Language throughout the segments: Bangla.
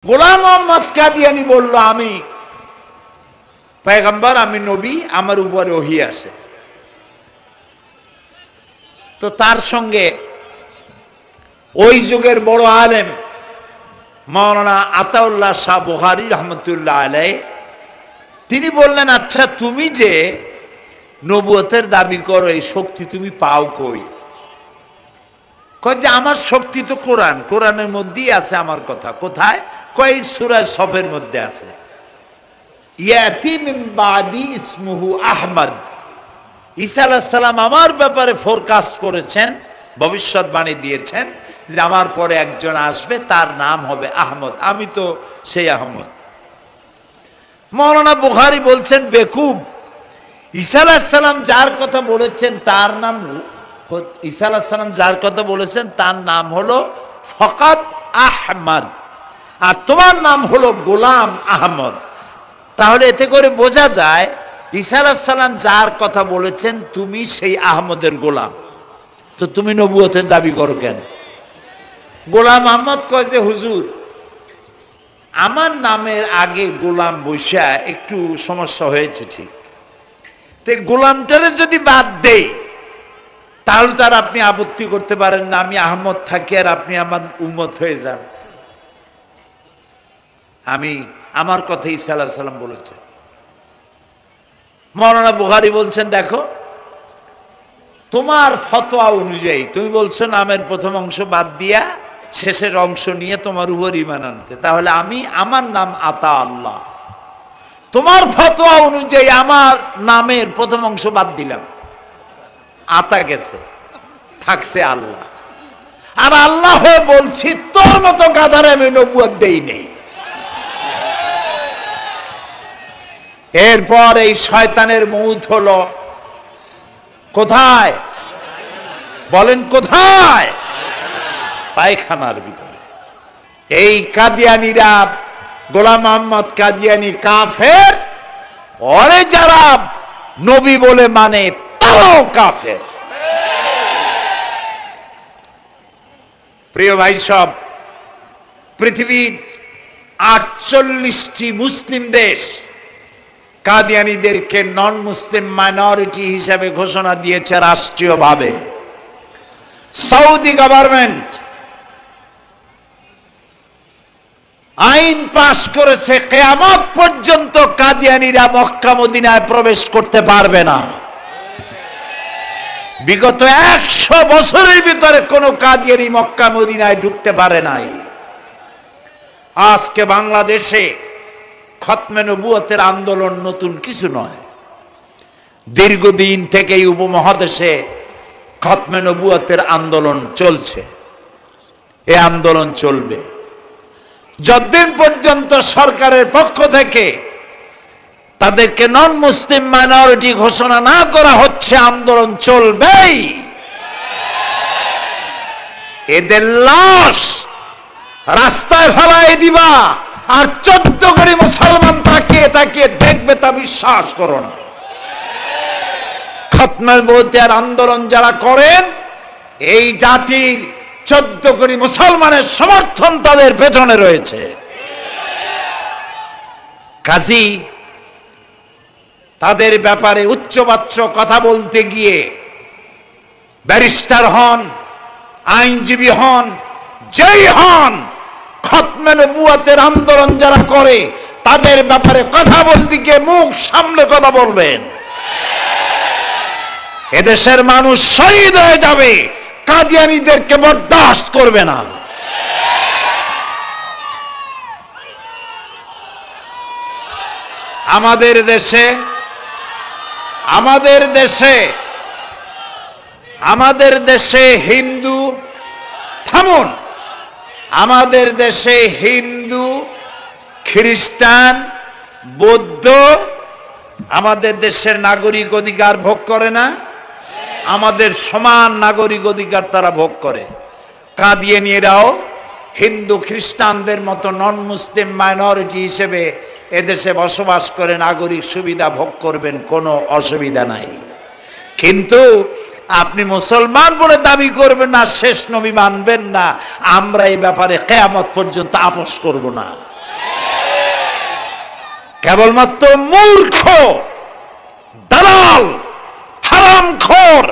গোলাম মোহাম্মদ কাদিয়ানী বলল, আমি পয়গম্বর, আমি নবী, আমার উপরে ওহী আসে। তো তার সঙ্গে ওই যুগের বড় আলেম মাওলানা আতাউল্লাহ শাহ বুখারী রহমতুল্লাহ আলাইহি তিনি বললেন, আচ্ছা তুমি যে নবুয়তের দাবি করো, এই শক্তি তুমি পাও কই? কয় যে আমার শক্তি তো কোরআন, কোরআনের মধ্যেই আছে আমার কথা। কোথায়? কয় সূরা সফের মধ্যে আছে, ইয়াতি মিন বাদি ইসমুহু আহমদ। ঈসা আলাইহিস সালাম আমার ব্যাপারে ফোরকাস্ট করেছেন, ভবিষ্যৎবাণী দিয়েছেন যে আমার পরে একজন আসবে, তার নাম হবে আহমদ, আমি তো সেই আহমদ। মাওলানা বুখারী বলছেন, বেকুব, ঈসা আলাইহিস সালাম যার কথা বলেছেন তার নাম, ঈসা আলাইহিস সালাম যার কথা বলেছেন তার নাম হলো ফকাত আহমদ, আর তোমার নাম হলো গোলাম আহমদ। তাহলে এতে করে বোঝা যায় ঈসা আলাইহিস সালাম যার কথা বলেছেন তুমি সেই আহমদের গোলাম, তো তুমি নবুয়তের দাবি করো কেন? গোলাম আহমদ কয় যে হুজুর, আমার নামের আগে গোলাম বৈশা একটু সমস্যা হয়েছে, ঠিক, তো গোলামটারে যদি বাদ দেই তাহলে তার আপনি আপত্তি করতে পারেন না, আমি আহমদ থাকি আর আপনি আমার উম্মত হয়ে যান। আমি আমার কথা ঈসা আলাইহিস সালাম বলেছেন। মাওলানা বুখারী বলছেন, দেখো তোমার ফতোয়া অনুযায়ী তুমি বলছো নামের প্রথম অংশ বাদ দিয়া শেষের অংশ নিয়ে তোমার উপর ঈমান আনতে, তাহলে আমি, আমার নাম আতা আল্লাহ, তোমার ফতোয়া অনুযায়ী আমার নামের প্রথম অংশ বাদ দিলাম, আতা গেছে, থাকছে আল্লাহ। আর আল্লাহ হয়ে বলছি তোর মতো গাধারে আমি নবুয়ত দেই নেই। এরপর এই শয়তানের মৌত হলো কোথায়? বলেন কোথায়? পায়খানার ভিতরে। এই কাদিয়ানীরা, গোলাম মোহাম্মদ কাদিয়ানী কাফের, ওরে যারা নবী বলে মানে তারাও কাফের। প্রিয় ভাই সব, পৃথিবীর 48টি মুসলিম দেশ কাদিয়ানীদেরকে নন মুসলিম মাইনরিটি হিসাবে ঘোষণা দিয়েছে রাষ্ট্রীয়ভাবে। সৌদি গভর্নমেন্ট আইন পাশ করেছে, কিয়ামত পর্যন্ত কাদিয়ানীরা মক্কা মদিনায় প্রবেশ করতে পারবে না। বিগত 100 বছরের ভিতরে কোন কাদিয়ানী মক্কা মদিনায় ঢুকতে পারে নাই। আজকে বাংলাদেশে খতমে নবুয়তের আন্দোলন নতুন কিছু নয়, দীর্ঘদিন থেকেই উপমহাদেশে খতমে নবুয়তের আন্দোলন চলছে। এই আন্দোলন চলবে যতদিন পর্যন্ত সরকারের পক্ষ থেকে তাদেরকে নন মুসলিম মাইনরিটি ঘোষণা না করা হচ্ছে, আন্দোলন চলবেই। এদের লাশ রাস্তায় ফেলাই দিবা আর 14 কোটি মুসলমান তাকিয়ে তাকিয়ে দেখবে, তা বিশ্বাস করো না। খতমে নবুয়তের আন্দোলন যারা করেন, এই জাতির 14 কোটি মুসলমানের সমর্থন তাদের পেছনে রয়েছে। কাজী তাদের ব্যাপারে উচ্চবাচ্য কথা বলতে গিয়ে ব্যারিস্টার হন, আইনজীবী হন, যেই হন, খতমে নবুয়তের আন্দোলন যারা করে তাদের ব্যাপারে কথা বলতে গিয়ে মুখ সামনে কথা বলবেন। এদেশের মানুষ শহীদ হয়ে যাবে, কাদিয়ানীদেরকে বরদাস্ত করবে না। আমাদের দেশে হিন্দু, থামুন, আমাদের দেশে হিন্দু, খ্রিস্টান, বৌদ্ধ আমাদের দেশের নাগরিক অধিকার ভোগ করে না? আমাদের সমান নাগরিক অধিকার তারা ভোগ করে। কাদিয়ানীরাও হিন্দু খ্রিস্টানদের মতো নন মুসলিম মাইনরিটি হিসেবে এদেশে বসবাস করে নাগরিক সুবিধা ভোগ করবেন, কোনো অসুবিধা নাই। কিন্তু আপনি মুসলমান বলে দাবি করবেন না, শেষ নবী মানবেন না, আমরা এই ব্যাপারে কিয়ামত পর্যন্ত আপোষ করব না। কেবলমাত্র মূর্খ, দালাল, হারামখোর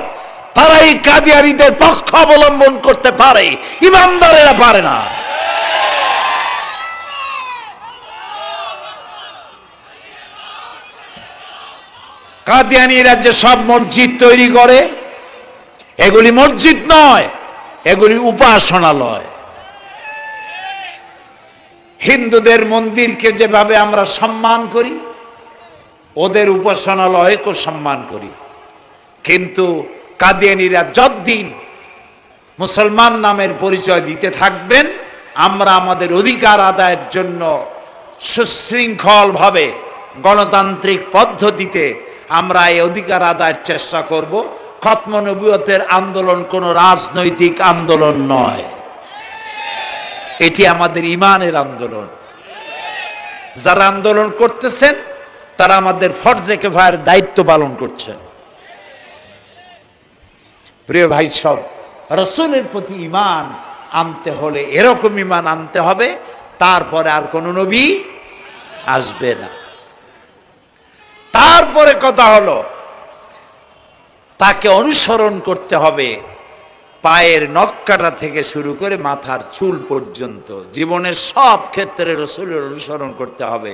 তারাই কাদিয়ানীদের পক্ষ অবলম্বন করতে পারে, ইমানদারেরা পারে না। কাদিয়ানীরা যে সব মসজিদ তৈরি করে, এগুলি মসজিদ নয়, এগুলি উপাসনালয়। হিন্দুদের মন্দিরকে যেভাবে আমরা সম্মান করি, ওদের উপাসনালয়কেও সম্মান করি। কিন্তু কাদিয়ানীরা যতদিন মুসলমান নামের পরিচয় দিতে থাকবেন, আমরা আমাদের অধিকার আদায়ের জন্য সুশৃঙ্খলভাবে গণতান্ত্রিক পদ্ধতিতে আমরা এই অধিকার আদায়ের চেষ্টা করব। খতম নবুয়তের আন্দোলন কোনো রাজনৈতিক আন্দোলন নয়, এটি আমাদের ইমানের আন্দোলন। যারা আন্দোলন করতেছেন তারা আমাদের ফরজে কিফায়ার দায়িত্ব পালন করছেন। প্রিয় ভাই সব, রাসূলের প্রতি ঈমান আনতে হলে এরকম ঈমান আনতে হবে, তারপরে আর কোন নবী আসবে না। তারপরে কথা হলো তাকে অনুসরণ করতে হবে পায়ের নখকাটা থেকে শুরু করে মাথার চুল পর্যন্ত, জীবনের সব ক্ষেত্রে রাসূলের অনুসরণ করতে হবে।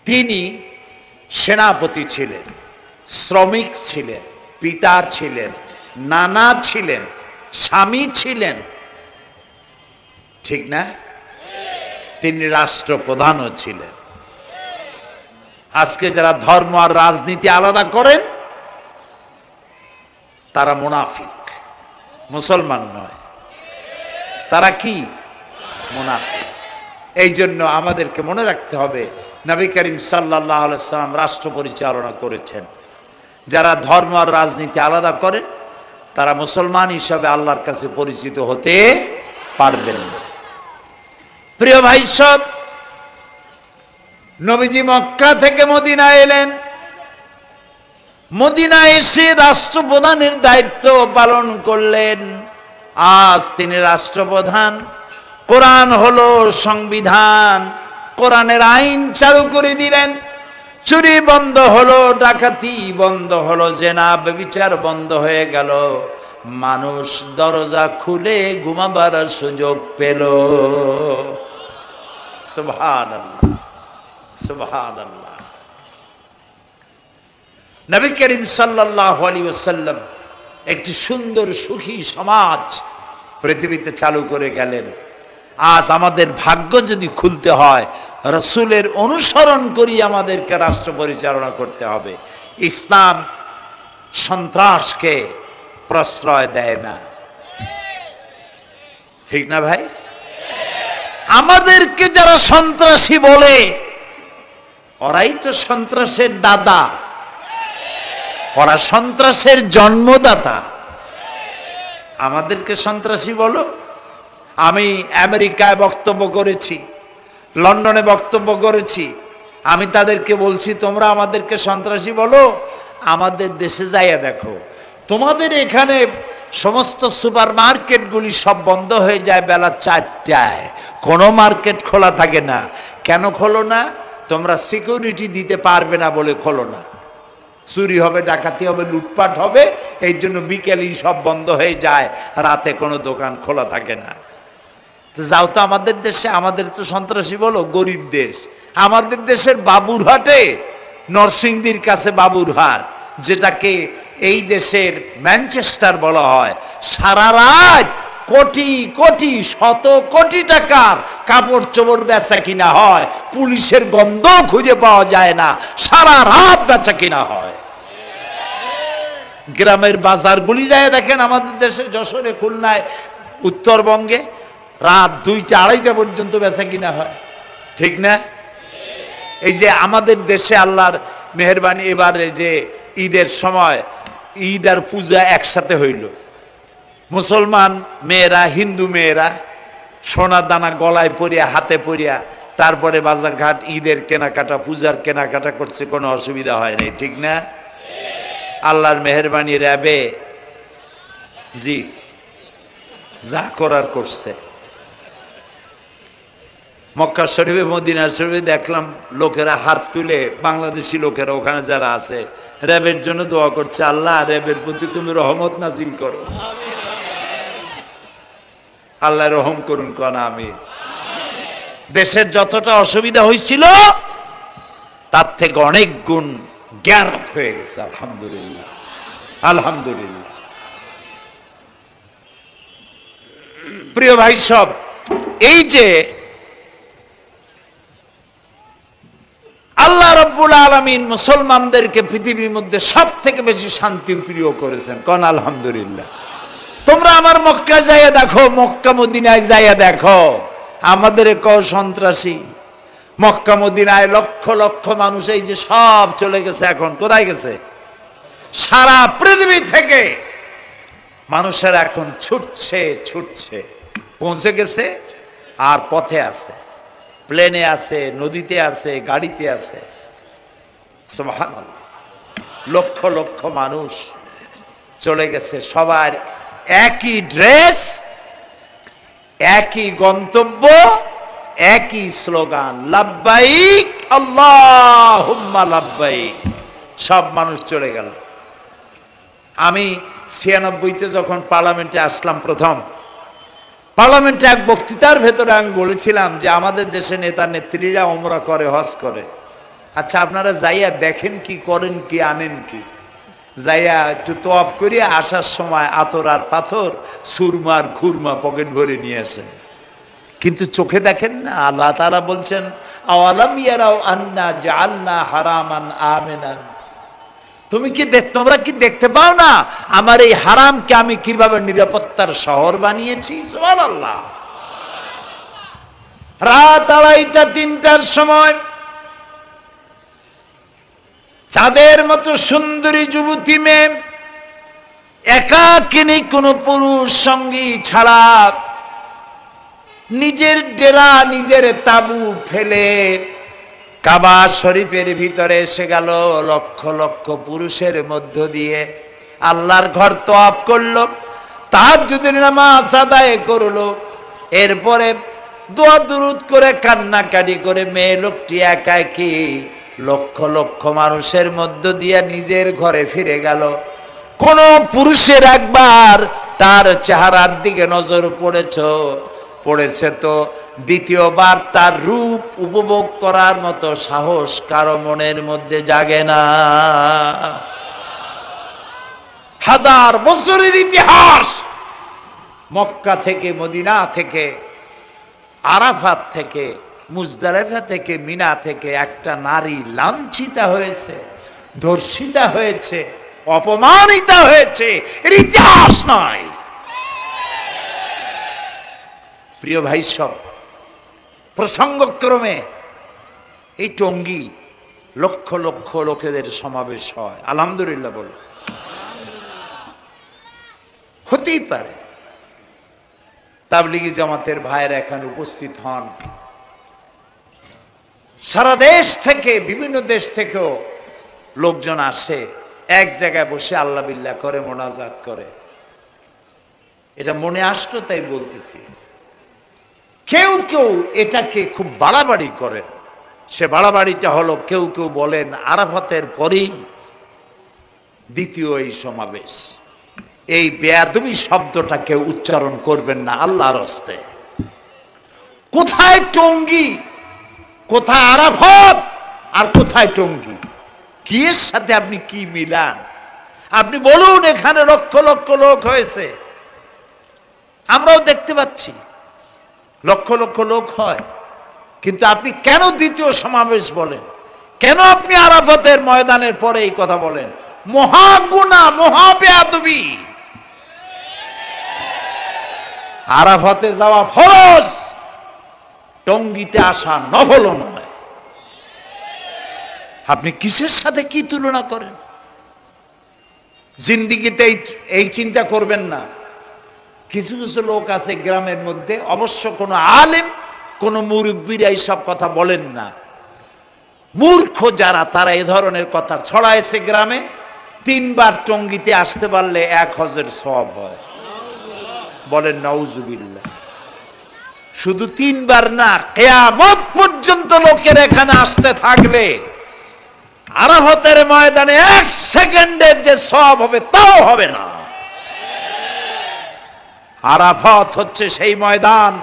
তিনি সেনাপতি ছিলেন, শ্রমিক ছিলেন, পিতা ছিলেন, নানা ছিলেন, স্বামী ছিলেন, ঠিক না? তিনি রাষ্ট্রপ্রধানও ছিলেন। আজকে যারা ধর্ম আর রাজনীতি আলাদা করেন তারা মুনাফিক, মুসলমান নয়, তারা কি? মুনাফিক। এই জন্য আমাদেরকে মনে রাখতে হবে নবী করিম সাল্লাল্লাহু আলাইহি সাল্লাম রাষ্ট্র পরিচালনা করেছেন। যারা ধর্ম আর রাজনীতি আলাদা করে তারা মুসলমান হিসাবে আল্লাহর কাছে পরিচিত হতে পারবেন না। প্রিয় ভাই সব, নবীজি মক্কা থেকে মদিনা এলেন। মদিনা এসে রাষ্ট্রপ্রধানের দায়িত্ব পালন করলেন। আজ তিনি রাষ্ট্রপ্রধান। কোরআন হলো সংবিধান, কোরআনের আইন চালু করে দিলেন। চুরি বন্ধ হলো, ডাকাতি বন্ধ হলো, জেনা ব্যভিচার বন্ধ হয়ে গেল। মানুষ দরজা খুলে ঘুমাবার সুযোগ পেল। সুবহানাল্লাহ, সুবহানাল্লাহ। নবী করিম সাল্লাল্লাহু আলাইহি ওয়াসাল্লাম একটি সুন্দর সুখী সমাজ পৃথিবীতে চালু করে গেলেন। আজ আমাদের ভাগ্য যদি খুলতে হয়, রাসূলের অনুসরণ করি আমাদেরকে রাষ্ট্র পরিচালনা করতে হবে। ইসলাম সন্ত্রাসকে প্রশ্রয় দেয় না, ঠিক না ভাই? আমাদেরকে যারা সন্ত্রাসী বলে, ওরাই তো সন্ত্রাসের দাদা, ওরা সন্ত্রাসের জন্মদাতা। আমাদেরকে সন্ত্রাসী বলো? আমি আমেরিকায় বক্তব্য করেছি, লন্ডনে বক্তব্য করেছি, আমি তাদেরকে বলছি তোমরা আমাদেরকে সন্ত্রাসী বলো? আমাদের দেশে যাইয়া দেখো, তোমাদের এখানে সমস্ত সুপার মার্কেটগুলি সব বন্ধ হয়ে যায় বেলা 4টায়, কোনো মার্কেট খোলা থাকে না। কেন খোলো না? তোমরা সিকিউরিটি দিতে পারবে না বলে খোলো না। চুরি হবে, ডাকাতি হবে, লুটপাট হবে, এই জন্য বিকেলই সব বন্ধ হয়ে যায়, রাতে কোনো দোকান খোলা থাকে না। তো যাও তো আমাদের দেশে, আমাদের তো সন্ত্রাসী বলো, গরিব দেশ। আমাদের দেশের বাবুরহাটে, নরসিংদীর কাছে বাবুরহাট, যেটাকে এই দেশের ম্যানচেস্টার বলা হয়, সারা রাত কোটি কোটি শত কোটি টাকার কাপড় চোপড় বেচা কিনা হয়, পুলিশের গন্ধ খুঁজে পাওয়া যায় না, সারা রাত বেচা কিনা হয়। গ্রামের বাজারগুলি যায় দেখেন আমাদের দেশে, যশোরে, খুলনায়, উত্তরবঙ্গে রাত 2টা 2:30 পর্যন্ত বেচা কিনা হয়, ঠিক না? এই যে আমাদের দেশে আল্লাহর মেহেরবানি, এবারে যে ঈদের সময় ঈদ আর পূজা একসাথে হইল, মুসলমান মেয়েরা, হিন্দু মেয়েরা সোনা দানা গলায় পরিয়া, হাতে পরিয়া, তারপরে বাজার ঘাট ঈদের কেনাকাটা, পূজার কেনাকাটা করছে, কোনো অসুবিধা হয় নাই, ঠিক না? আল্লাহর মেহেরবানি র্যাবে জি যা করার করছে। মক্কা শরীফে মদিনা শরীফে দেখলাম লোকেরা হাত তুলে, বাংলাদেশি লোকেরা ওখানে যারা আছে, র্যাবের জন্য দোয়া করছে, আল্লাহ র্যাবের প্রতি তুমি রহমত নাজিল করো, আল্লাহ রহম করুন কোন। আমি দেশের যতটা অসুবিধা হয়েছিল তার থেকে অনেক গুণ জ্ঞান হয়ে গেছে, আলহামদুলিল্লাহ আলহামদুলিল্লাহ। প্রিয় ভাই সব, এই যে আল্লাহ রাব্বুল আলামিন মুসলমানদেরকে পৃথিবীর মধ্যে সব থেকে বেশি শান্তি প্রিয় করেছেন, কোন আলহামদুলিল্লাহ। তোমরা আমার মক্কা যাইয়া দেখো, মক্কা মদিনায় যাইয়া দেখো, আমাদের কও সন্ত্রাসী। মক্কা মদিনায় লক্ষ লক্ষ মানুষ এই যে সব চলে গেছে, এখন কোথায় গেছে? সারা পৃথিবী থেকে মানুষের এখন ছুটছে ছুটছে, পৌঁছে গেছে আর পথে আছে, প্লেনে আছে, নদীতে আছে, গাড়িতে আছে। সুবহানাল্লাহ, লক্ষ লক্ষ মানুষ চলে গেছে, সবার একই ড্রেস, একই গন্তব্য, একই স্লোগান, লাব্বাইক আল্লাহুম্মা লাব্বাইক। সব মানুষ চলে গেল। আমি 96-তে যখন পার্লামেন্টে আসলাম প্রথম, পার্লামেন্টে এক বক্তৃতার ভেতরে আমি বলেছিলাম যে আমাদের দেশে নেতা নেত্রীরা ওমরা করে, হজ করে। আচ্ছা, আপনারা যাইয়া দেখেন কি করেন, কি আনেন কি? যাইয়া একটু তোয়াব করিয়া আসার সময় আতর আর পাথর, সুরমার খুরমা পকেট ভরে নিয়ে আসেন, কিন্তু চোখে দেখেন না। আল্লাহ তাআলা বলছেন, আওয়ালাম ইয়ারাও আন্না জাআলনা হারামান আমিনান। তোমরা কি দেখতে পাও না আমার এই হারামকে আমি কিভাবে নিরাপত্তার শহর বানিয়েছি? সুবহানাল্লাহ। রাত 2:30-3টার সময় চাঁদের মতো সুন্দরী যুবতী মেয়ে একাকিনী, কোন পুরুষ সঙ্গী ছাড়া নিজের ডেরা, নিজের তাবু ফেলে কাবা শরীফের ভিতরে এসে গেল। লক্ষ লক্ষ পুরুষের মধ্য দিয়ে আল্লাহর ঘর তওয়াফ করলো, তাহাজ্জুদের নামাজ আদায় করলো, এরপরে দোয়া দুরুদ করে কান্নাকাটি করে মেয়ে লোকটি একাকী লক্ষ লক্ষ মানুষের মধ্য দিয়ে নিজের ঘরে ফিরে গেল। কোন পুরুষের একবার তার চেহারার দিকে নজর পড়েছে তো দ্বিতীয়বার তার রূপ উপভোগ করার মতো সাহস কারো মনের মধ্যে জাগে না। হাজার বছরের ইতিহাস, মক্কা থেকে, মদিনা থেকে, আরাফাত থেকে, মুজদালিফা থেকে, মিনা থেকে একটা নারী লাঞ্ছিতা হয়েছে, ধর্ষিতা হয়েছে, অপমানিতা হয়েছে, এর ইতিহাস নয়। প্রিয় ভাই সব, প্রসঙ্গক্রমে এই টঙ্গী লক্ষ লক্ষ লোকেদের সমাবেশ হয়, আলহামদুলিল্লাহ বলে। হতেই পারে তাবলিগি জামাতের ভাইয়েরা এখানে উপস্থিত হন, সারা দেশ থেকে, বিভিন্ন দেশ থেকেও লোকজন আসে, এক জায়গায় বসে আল্লাহ বিল্লাহ করে, মোনাজাত করে। এটা মনে আসলো তাই বলতেছি। কেউ কেউ এটাকে খুব বাড়াবাড়ি করেন। সে বাড়াবাড়িটা হলো, কেউ কেউ বলেন আরাফাতের পরেই দ্বিতীয় এই সমাবেশ। এই বেয়াদবি শব্দটা কেউ উচ্চারণ করবেন না আল্লাহর হস্তে। কোথায় টঙ্গী, কোথায় আরাফাত, আর কোথায় টঙ্গী? কি এর সাথে আপনি কি মিলান? আপনি বলুন এখানে লক্ষ লক্ষ লোক হয়েছে, আমরাও দেখতে পাচ্ছি লক্ষ লক্ষ লোক হয়, কিন্তু আপনি কেন দ্বিতীয় সমাবেশ বলেন? কেন আপনি আরাফাতের ময়দানের পরে এই কথা বলেন? মহা গুনাহ, মহা বেয়াদবি। আরাফাতে যাওয়া ফরজ, টঙ্গীতে আসা নফল নয়। আপনি কিসের সাথে কি তুলনা করেন? জিন্দিগিতে এই চিন্তা করবেন না। কিছু কিছু লোক আছে গ্রামের মধ্যে, অবশ্য কোনো আলেম, কোনো মুরব্বীরা এইসব কথা বলেন না। মূর্খ যারা, তারা এই ধরনের কথা ছড়াইছে গ্রামে। 3 বার টঙ্গীতে আসতে পারলে 1 হজের সওয়াব হয়। বলেন নাউজুবিল্লাহ। শুধু 3 বার না, কিয়ামত পর্যন্ত লোকের এখানে আসতে থাকলে আরাফাতের ময়দানে 1 সেকেন্ডের যে সওয়াব হবে তাও হবে না। আরাফাত হচ্ছে সেই ময়দান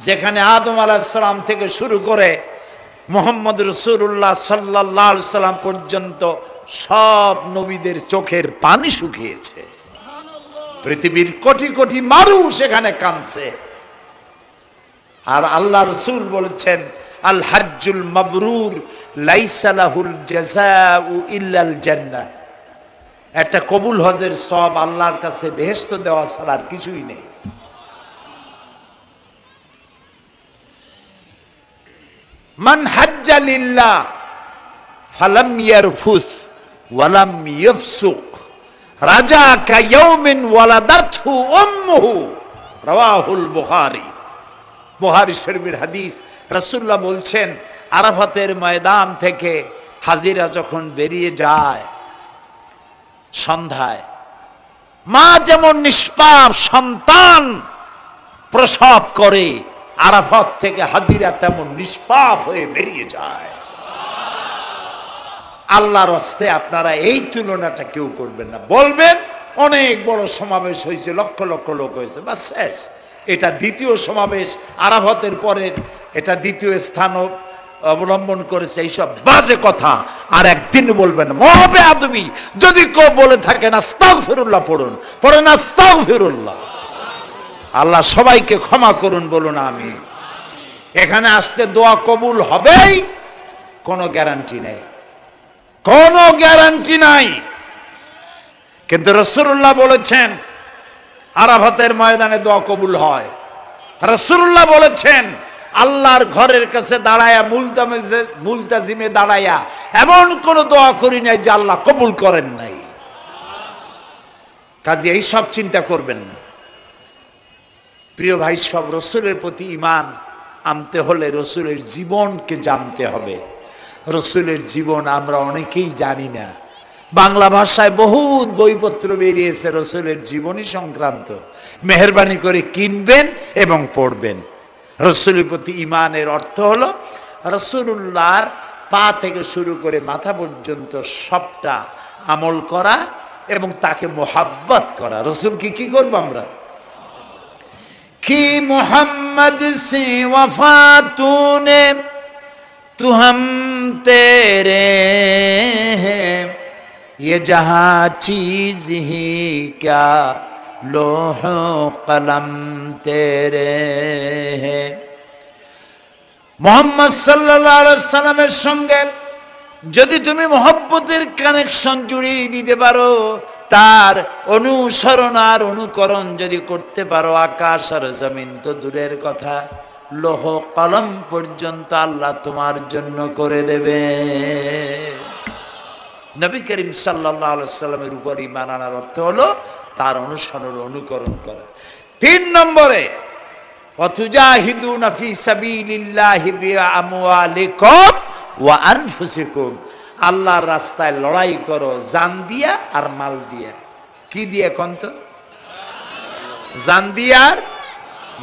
যেখানে আদম আলাইহিস সালাম থেকে শুরু করে মুহাম্মদ রাসূলুল্লাহ সাল্লাল্লাহু আলাইহি সাল্লাম পর্যন্ত সব নবীদের চোখের পানি শুকিয়েছে। পৃথিবীর কোটি কোটি মানুষ এখানে কাঁদছে। আর আল্লাহ রাসূল বলেছেন, আল হজ্জুল মাবরুর লাইসা লাহুল জাযাউ ইল্লাল জান্নাহ। একটা কবুল হজের সওয়াব আল্লাহর কাছে বেহেশত দেওয়া ছাড়া আর কিছুই নেই। মান হাজ্জা লিল্লাহ ফালাম ইয়ারফুস ওয়ালাম ইয়াফসুক রাজা কায়াউমিন ওয়ালাদাতহু উম্মুহু, রাওয়াহুল বুখারী। বুখারী শরীফের হাদিস। রাসূলুল্লাহ বলছেন, আরাফাতের ময়দান থেকে হাজিরা যখন বেরিয়ে যায় সন্ধ্যায়, মা যেমন নিষ্পাপ সন্তান প্রসব করে, আরাফাত থেকে হাজিরা তেমন নিষ্পাপ হয়ে বেরিয়ে যায়। আল্লাহর হস্তে আপনারা এই তুলনাটা কেউ করবেন না। বলবেন অনেক বড় সমাবেশ হয়েছে, লক্ষ লক্ষ লোক হয়েছে, বাস শেষ। এটা দ্বিতীয় সমাবেশ, আরাফাতের পরের এটা দ্বিতীয় স্থান অবলম্বন করেছে। এইসব বাজে কথা আর একদিন বলবেন না। মহাবেয়াদবি যদি কেউ বলে থাকেন আস্তাগফিরুল্লাহ পড়ুন, পড়েন আস্তাগফিরুল্লাহ। আল্লাহ সবাইকে ক্ষমা করুন, বলুন আমি। এখানে আসতে দোয়া কবুল হবেই, কোনো গ্যারান্টি নেই, কোনো গ্যারান্টি নাই। কিন্তু রাসূলুল্লাহ বলেছেন আরাফাতের ময়দানে দোয়া কবুল হয়। রাসূলুল্লাহ বলেছেন আল্লাহর ঘরের কাছে দাঁড়ায়া মুলতাজিমে দাঁড়ায়া এমন কোন দোয়া করি নাই যে আল্লাহ কবুল করেন নাই। কাজে এই সব চিন্তা করবেন না। প্রিয় ভাই, সব রসুলের প্রতি ঈমান আনতে হলে রসুলের জীবনকে জানতে হবে। রসুলের জীবন আমরা অনেকেই জানি না। বাংলা ভাষায় বহুত বইপত্র বেরিয়েছে রসুলের জীবনী সংক্রান্ত। মেহেরবানি করে কিনবেন এবং পড়বেন। রসুলের প্রতি ঈমানের অর্থ হলো রসুলুল্লাহর পা থেকে শুরু করে মাথা পর্যন্ত সবটা আমল করা এবং তাকে মোহাব্বত করা। রসুলকে কি করবো আমরা? কি মোহাম্মদ সে ওয়াফা তूने तू हम तेरे हैं ये जहां चीज ही क्या लोह कलम तेरे हैं। মোহাম্মদ সাল্লাল্লাহু আলাইহি সাল্লামের সঙ্গে যদি তুমি মহব্বতের কানেকশন জুড়িয়ে দিতে পারো, তার অনুসরণ আর অনুকরণ যদি করতে পারো, আকাশ আর জমিন তো দূরের কথা, লৌহ কলম পর্যন্ত আল্লাহ তোমার জন্য করে দেবে। নবী করিম সাল্লাল্লাহু আলাইহি সাল্লামের উপর ঈমান আনার অর্থ হলো তার অনুসরণ অনুকরণ করা। 3 নম্বরে ওয়াতুজাহিদুনা ফি সাবিলিল্লাহি বিআমওয়ালিকুম ওয়া আনফুসিকুম, আল্লাহর রাস্তায় লড়াই করো জান দিয়া আর মাল দিয়া। কি দিয়ে কোন তো? জান দিয়া আর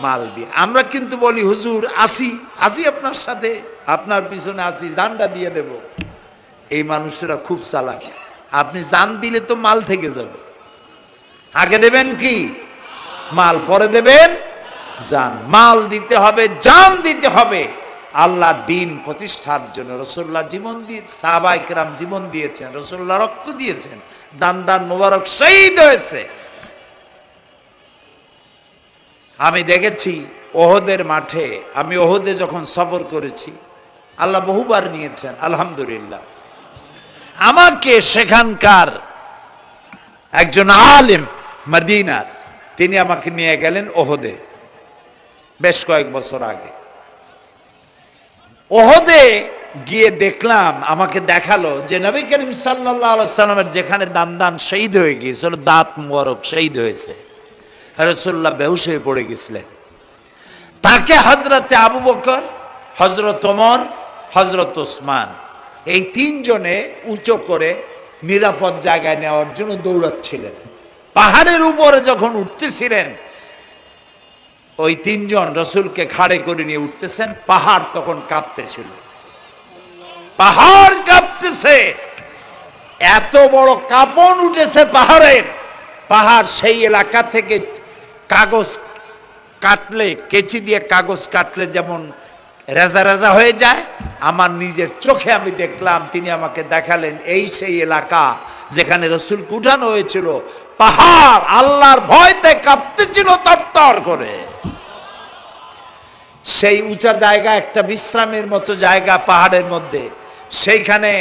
মাল দিয়ে। আমরা কিন্তু বলি হুজুর আসি আসি আপনার সাথে, আপনার পিছনে আসি, জানটা দিয়ে দেব। এই মানুষরা খুব চালাক। আপনি জান দিলে তো মাল থেকে যাবে। আগে দেবেন কি মাল, পরে দেবেন জান। মাল দিতে হবে, জান দিতে হবে আল্লাহ দ্বীন প্রতিষ্ঠার জন্য। রাসূলুল্লাহ জীবন দিয়ে, সাহাবায়ে কেরাম জীবন দিয়েছেন, রাসূলুল্লাহ রক্ত দিয়েছেন, দান দান মোবারক শহীদ হয়েছে। আমি দেখেছি ওহদের মাঠে, আমি ওহদে যখন সফর করেছি, আল্লাহ বহুবার নিয়েছেন আলহামদুলিল্লাহ। আমাকে সেখানকার একজন আলেম মদিনার, তিনি আমাকে নিয়ে গেলেন ওহদে বেশ কয়েক বছর আগে। ওহদে গিয়ে দেখলাম, আমাকে দেখালো যে নবী করিম সাল্লাল্লাহু আলাইহি সাল্লামের যেখানে দান শহীদ হয়ে গিয়েছিল, দাঁত মোবারক শহীদ হয়েছে, রাসূলুল্লাহ বেহুশ হয়ে পড়ে গেছিলেন। তাকে হযরতে আবু বকর, হযরত ওমর, হযরত ওসমান এই 3 জনে উঁচু করে নিরাপদ জায়গায় নেওয়ার জন্য দৌড়াচ্ছিলেন। পাহাড়ের উপরে যখন উঠতেছিলেন, ওই তিনজন রসুলকে ঘাড়ে করে নিয়ে উঠতেছেন। পাহাড় তখন কাঁপতেছিল, পাহাড় কাঁপতেছে, এত বড় কাঁপন উঠেছে পাহাড়ের। পাহাড় সেই এলাকা থেকে কাগজ কাটলে, কেচি দিয়ে কাগজ কাটলে যেমন রেজা রেজা হয়ে যায়, আমার নিজের চোখে আমি দেখলাম। তিনি আমাকে দেখালেন এই সেই এলাকা যেখানে রসুলকে উঠানো হয়েছিল। পাহাড় আল্লাহর ভয়তে কাঁপতেছিল তরতর করে। সেই উঁচা জায়গা, একটা বিশ্রামের মতো জায়গা পাহাড়ের মধ্যে, সেইখানে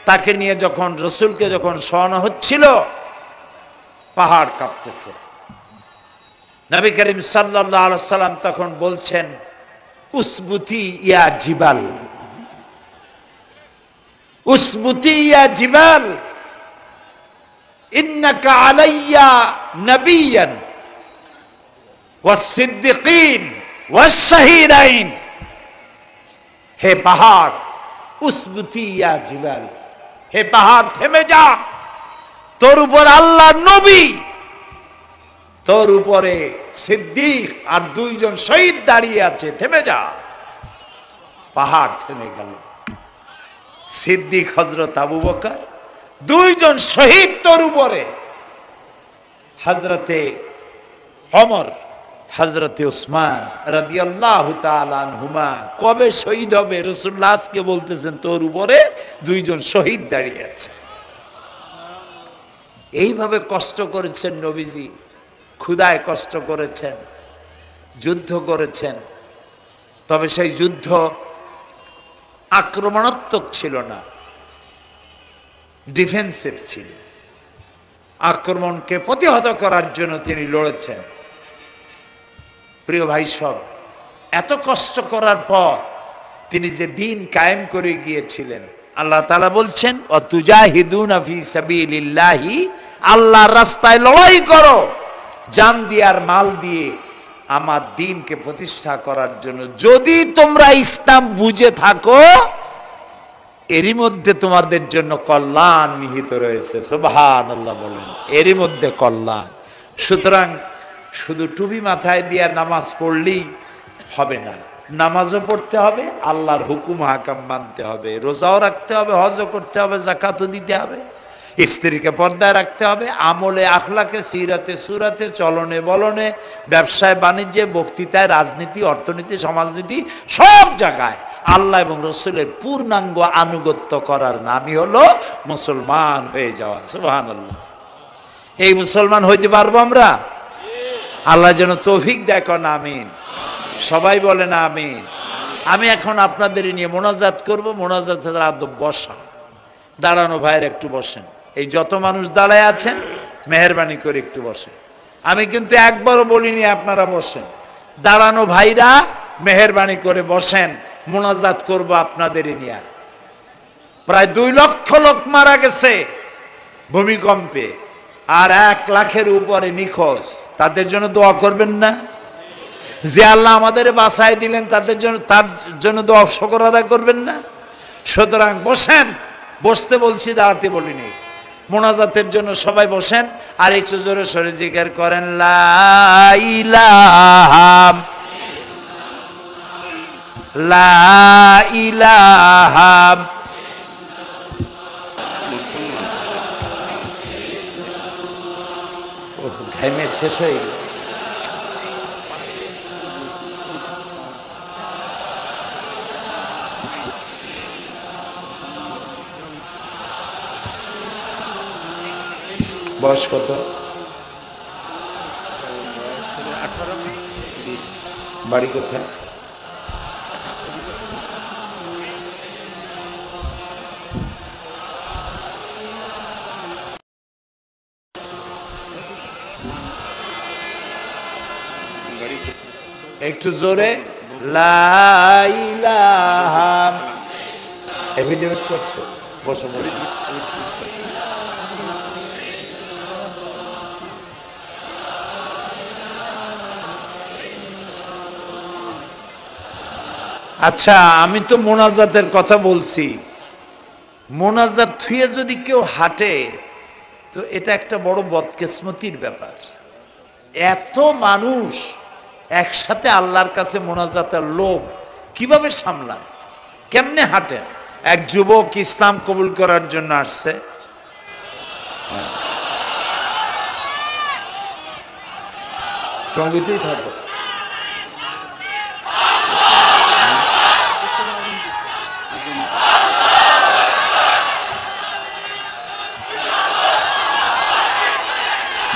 তাকে নিয়ে যখন রসুলকে যখন শোয়ানো হচ্ছিল, পাহাড় কাঁপতেছে। নবী করিম সাল্লাল্লাহু আলাইহি সাল্লাম তখন বলছেন, উসবুতি ইয়া জিবাল, উসবুতি ইয়া জিবাল, ইন্নাকা আলাইয়া নবিয়ান ওয়াস সিদ্দিকিন ওয়াস শাহীদাইন। হে পাহাড়, উসবুতি ইয়া জিবাল, হে পাহাড় থেমে যা, তোর উপর আল্লাহর নবী, তোর উপরে সিদ্দিক আর দুইজন শহীদ দাঁড়িয়ে আছে, থেমে যা। পাহাড় থেমে গেল। সিদ্দিক হযরত আবু বকর, দুইজন শহীদ তোর উপরে, হযরতে ওমর, হযরতে উসমান রাদিয়াল্লাহু তাআলা আনহুমা। কবে শহীদ হবে? রাসূলুল্লাহ আজকে বলতেছেন তোর উপরে দুইজন শহীদ দাঁড়িয়ে আছে। এইভাবে কষ্ট করেছেন নবীজি, ক্ষুধায় কষ্ট করেছেন, যুদ্ধ করেছেন। তবে সেই যুদ্ধ আক্রমণাত্মক ছিল না, ডিফেন্সিভ ছিল। আক্রমণকে প্রতিহত করার জন্য তিনি লড়েছেন। প্রিয় ভাই সব, এত কষ্ট করার পর তিনি যে দিন কায়েম করে গিয়েছিলেন, আল্লাহ তাআলা বলছেন, অতুজাহিদুনা ফি সাবিলিল্লাহি, আল্লাহর রাস্তায় লড়াই করো জান দিয়ে আর মাল দিয়ে আমার দ্বীনকে প্রতিষ্ঠা করার জন্য। যদি তোমরা ইসলাম বুঝে থাকো, এরই মধ্যে তোমাদের জন্য কল্যাণ নিহিত রয়েছে। সুবহানাল্লাহ বলেন, এরই মধ্যে কল্যাণ। সুতরাং শুধু টুপি মাথায় দিয়ে নামাজ পড়লেই হবে না, নামাজও পড়তে হবে, আল্লাহর হুকুম হাকাম মানতে হবে, রোজাও রাখতে হবে, হজও করতে হবে, যাকাতও দিতে হবে, স্ত্রীকে পর্দায় রাখতে হবে, আমলে আখলাকে, সিরাতে সুরাতে, চলনে বলনে, ব্যবসায় বাণিজ্যে, বক্তৃতায়, রাজনীতি, অর্থনীতি, সমাজনীতি, সব জায়গায় আল্লাহ এবং রসুলের পূর্ণাঙ্গ আনুগত্য করার নামই হলো মুসলমান হয়ে যাওয়া। সুবহানাল্লাহ। এই মুসলমান হইতে পারবো আমরা? আল্লাহ যেন তৌফিক দেয়, কোন আমিন। সবাই বলেন আমিন। আমি এখন আপনাদের নিয়ে মোনাজাত করব। মোনাজাতের আদব বসা, দাঁড়ানো ভাইয়ের একটু বসেন। এই যত মানুষ দাঁড়ায় আছেন, মেহেরবানি করে একটু বসেন। আমি কিন্তু একবারও বলিনি আপনারা বসেন। দাঁড়ানো ভাইরা মেহেরবানি করে বসেন, মোনাজাত করব আপনাদের নিয়ে। প্রায় 2 লক্ষ লোক মারা গেছে ভূমিকম্পে, আর 1 লাখের উপরে নিখোঁজ। তাদের জন্য দোয়া করবেন না? যে আল্লাহ আমাদের বাঁচাই দিলেন, তার জন্য দোয়া শুকর আদায় করবেন না? সুতরাং বসেন, বসতে বলছি, দাঁড়াতে বলিনি। মোনাজাতের জন্য সবাই বসেন, আর একটু জোরে সরে জিকির করেন, লা ইলাহা লা ইলাহা। ঘামের শেষ হয়ে গেছে। বয়স কত? 18-20। বাড়ি কোথায়? একটু জোরে, লা ইলাহা। এফিডেভিট করছো? বসো বসো। আচ্ছা, আমি তো মোনাজাতের কথা বলছি। মোনাজাত থুয়ে যদি কেউ হাঁটে, তো এটা একটা বড় বদকিসমতির ব্যাপার। এত মানুষ একসাথে আল্লাহর কাছে মোনাজাতের লোভ কিভাবে সামলান, কেমনে হাঁটেন? এক যুবক ইসলাম কবুল করার জন্য আসছে, টঙ্গিতেই থাকো,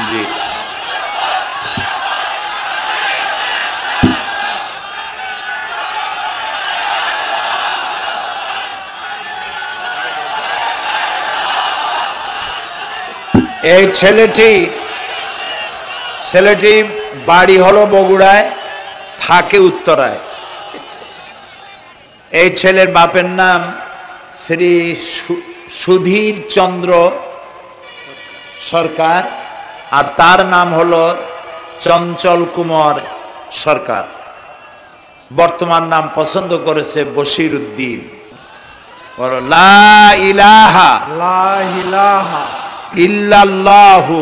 জি এই ছেলেটি বাড়ি হলো বগুড়ায়, থাকে উত্তরায়। এই ছেলের বাপের নাম শ্রী সুধীর চন্দ্র সরকার, আর তার নাম হলো চঞ্চল কুমার সরকার। বর্তমান নাম পছন্দ করেছে বশির উদ্দিন। বলো লা ইলাহা ইল্লাল্লাহু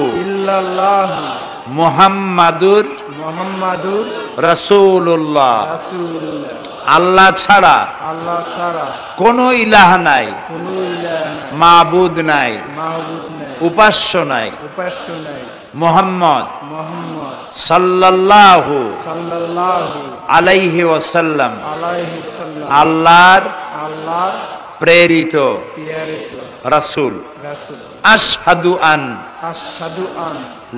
মুহাম্মাদুর রাসূলুল্লাহ। আল্লাহ ছাড়া কোনো ইলাহ নাই, মাবুদ নাই, উপাস্য নাই। মুহাম্মদ সাল্লাল্লাহু আলাইহি ওয়াসাল্লাম আল্লাহর প্রেরিত রাসূল। আশহাদু আন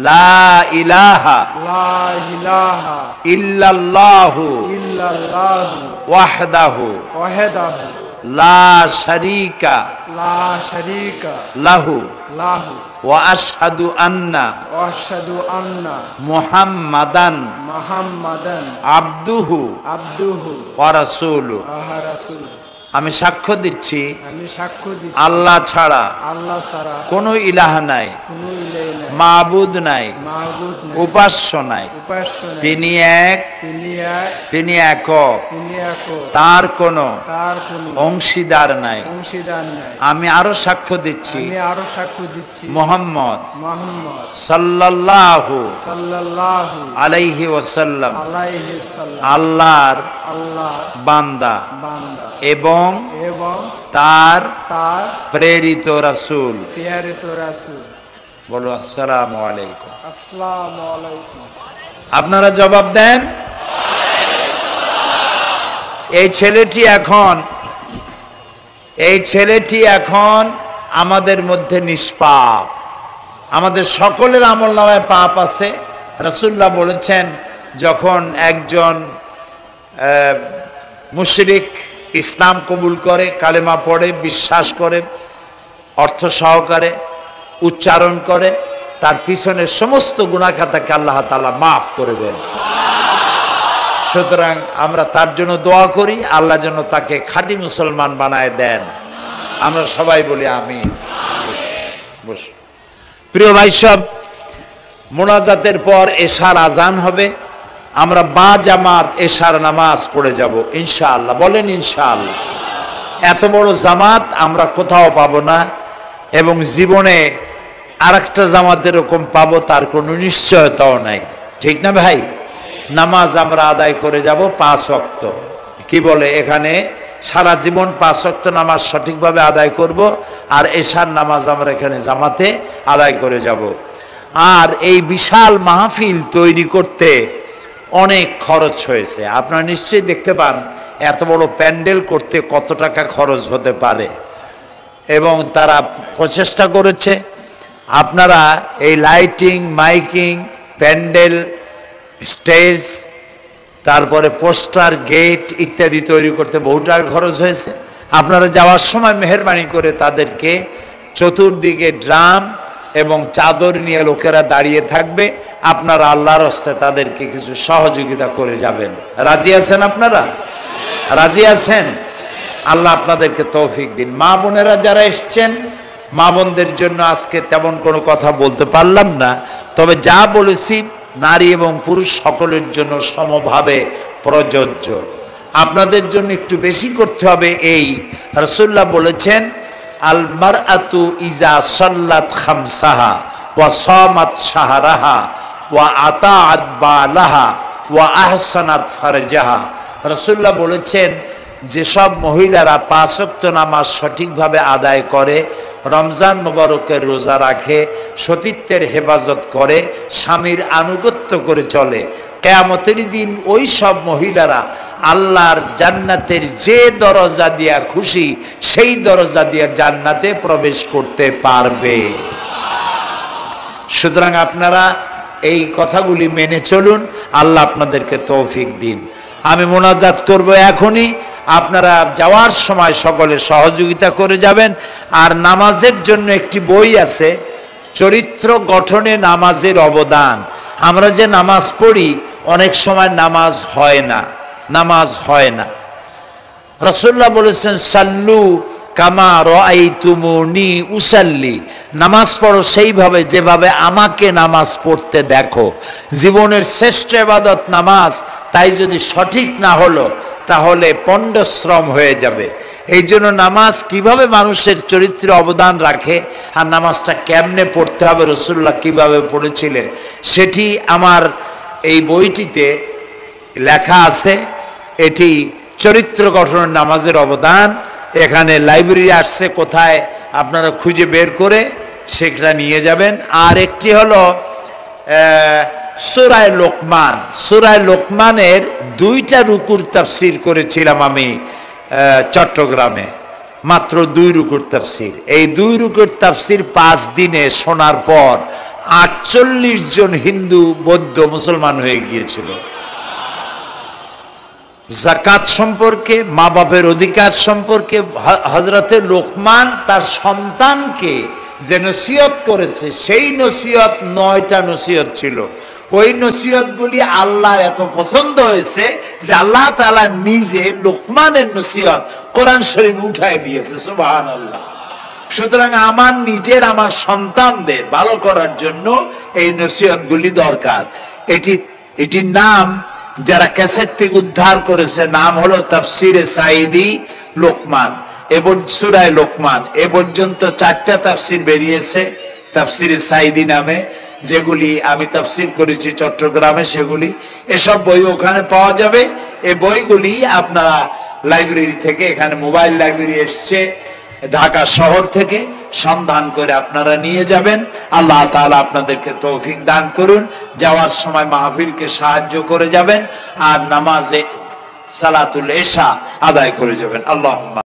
লা ইলাহা ইল্লাল্লাহু ওয়াহদাহু লা শারীকা লাহু ওয়া আশহাদু আন্না মুহাম্মাদান আবদুহু ওয়া রাসূলুহু। আমি সাক্ষ্য দিচ্ছি আল্লাহ ছাড়া কোনো ইলাহ নাই, মাবুদ নাই, উপাস্য নাই। তিনি এক, তিনি একক, তার কোনো অংশীদার নাই। আমি আরো সাক্ষ্য দিচ্ছি মুহাম্মদ সাল্লাল্লাহু আলাইহি ওয়াসাল্লাম আল্লাহর বান্দা এবং তার প্রেরিত রাসূল। বলো আসসালামু আলাইকুম। আপনারা জবাব দেন। এই ছেলেটি এখন আমাদের মধ্যে নিষ্পাপ। আমাদের সকলের আমলনামায় পাপ আছে। রাসূলুল্লাহ বলেছেন, যখন একজন মুশরিক ইসলাম কবুল করে, কালেমা পড়ে, বিশ্বাস করে, অর্থ সহকারে উচ্চারণ করে, তার পিছনের সমস্ত গুনাহ খাতাকে আল্লাহ তাআলা মাফ করে দেন। সুতরাং আমরা তার জন্য দোয়া করি, আল্লাহ যেন তাকে খাঁটি মুসলমান বানায় দেন। আমরা সবাই বলি আমিন। বস। প্রিয় ভাই সব, মোনাজাতের পর এশার আজান হবে। আমরা বা জামাত এশার নামাজ পড়ে যাব ইনশাআল্লাহ। বলেন ইনশাআল্লাহ। এত বড় জামাত আমরা কোথাও পাবো না, এবং জীবনে আরেকটা জামাত এরকম পাবো তার কোনো নিশ্চয়তাও নাই। ঠিক না ভাই? নামাজ আমরা আদায় করে যাব 5 ওয়াক্ত। কি বলে এখানে সারা জীবন 5 ওয়াক্ত নামাজ সঠিকভাবে আদায় করব, আর এশার নামাজ আমরা এখানে জামাতে আদায় করে যাব। আর এই বিশাল মাহফিল তৈরি করতে অনেক খরচ হয়েছে। আপনারা নিশ্চয়ই দেখতে পান এত বড় প্যান্ডেল করতে কত টাকা খরচ হতে পারে, এবং তারা প্রচেষ্টা করেছে। আপনারা এই লাইটিং, মাইকিং, প্যান্ডেল, স্টেজ, তারপরে পোস্টার, গেট ইত্যাদি তৈরি করতে বহু টাকা খরচ হয়েছে। আপনারা যাওয়ার সময় মেহেরবানি করে তাদেরকে চতুর্দিকে ড্রাম এবং চাদর নিয়ে লোকেরা দাঁড়িয়ে থাকবে, আপনারা আল্লাহর হস্তে তাদেরকে কিছু সহযোগিতা করে যাবেন। রাজি আছেন? আপনারা রাজি আছেন? আল্লাহ আপনাদেরকে তৌফিক দিন। মা বোনেরা যারা এসছেন, মা বোনদের জন্য আজকে তেমন কোনো কথা বলতে পারলাম না, তবে যা বলেছি নারী এবং পুরুষ সকলের জন্য সমভাবে প্রযোজ্য। আপনাদের জন্য একটু বেশি করতে হবে। এই রাসূলুল্লাহ বলেছেন, আল মারআতু ইজা সাল্লাত খামসাহা ওয়া সামাত শাহরাহা ওয়া আতাআত বালাহা ওয়া আহসানাত ফারজাহা। রাসূলুল্লাহ বলেছেন যেসব মহিলারা 5 ওয়াক্ত নামাজ সঠিকভাবে আদায় করে, রমজান মোবারকের রোজা রাখে, সতীত্বের হেফাজত করে, স্বামীর আনুগত্য করে চলে, কিয়ামতের দিন ওই সব মহিলারা আল্লাহর জান্নাতের যে দরজা দিয়া খুশি সেই দরজা দিয়া জান্নাতে প্রবেশ করতে পারবে। সুতরাং আপনারা এই কথাগুলি মেনে চলুন, আল্লাহ আপনাদেরকে তৌফিক দিন। আমি মোনাজাত করব এখনই, আপনারা যাওয়ার সময় সকলে সহযোগিতা করে যাবেন। আর নামাজের জন্য একটি বই আছে, চরিত্র গঠনে নামাজের অবদান। আমরা যে নামাজ পড়ি অনেক সময় নামাজ হয় না। রাসূলুল্লাহ বলেছেন সাল্লু কামা রাআইতুমুনি উসাল্লি, নামাজ পড়ো সেইভাবে যেভাবে আমাকে নামাজ পড়তে দেখো। জীবনের শ্রেষ্ঠ ইবাদত নামাজ, তাই যদি সঠিক না হলো তাহলে পণ্ডশ্রম হয়ে যাবে। এই জন্য নামাজ কিভাবে মানুষের চরিত্রে অবদান রাখে আর নামাজটা কেমনে পড়তে হবে, রাসূলুল্লাহ কিভাবে পড়েছিলেন, সেটি আমার এই বইটিতে লেখা আছে। এটি চরিত্র গঠনের নামাজের অবদান। এখানে লাইব্রেরি আসছে, কোথায় আপনারা খুঁজে বের করে সেটা নিয়ে যাবেন। আর একটি হলো সূরা লোকমান। সূরা লোকমানের 2টা রুকুর তাফসীর করেছিলাম আমি চট্টগ্রামে, মাত্র 2 রুকুর তাফসীর। এই 2 রুকুর তাফসীর 5 দিনে শোনার পর 48 জন হিন্দু বৌদ্ধ মুসলমান হয়ে গিয়েছিল। যাকাত সম্পর্কে, মা বাপের অধিকার সম্পর্কে হযরতে লোকমান তার সন্তানকে যে নসিহত করেছে, সেই নসিহত 9টা নসিহত ছিল। ওই নসিহতগুলি আল্লাহর এত পছন্দ হয়েছে যে আল্লাহ তাআলা নিজে লোকমানের নসিহত কোরআন শরীফ উঠায় দিয়েছে। সুবহানাল্লাহ। সুতরাং আমার নিজের, আমার সন্তানদের ভালো করার জন্য এই নসিহতগুলি দরকার। এটির নাম যারা ক্যাসেট থেকে উদ্ধার করেছে, নাম হলো তাফসিরে সাঈদী লোকমান এবং সূরা লোকমান। এ পর্যন্ত 4টা তাফসির বেরিয়েছে তাফসিরে সাঈদী নামে, যেগুলি আমি তাফসির করেছি চট্টগ্রামে। সেগুলি, এসব বই ওখানে পাওয়া যাবে। এই বইগুলি আপনারা লাইব্রেরি থেকে, এখানে মোবাইল লাইব্রেরি এসছে ঢাকা শহর থেকে, সন্ধান করে আপনারা নিয়ে যাবেন। আল্লাহ তাআলা আপনাদেরকে তৌফিক দান করুন। যাওয়ার সময় মাহফিলকে সাহায্য করে যাবেন আর নামাজে সালাতুল ইশা আদায় করে যাবেন। আল্লাহুম্মা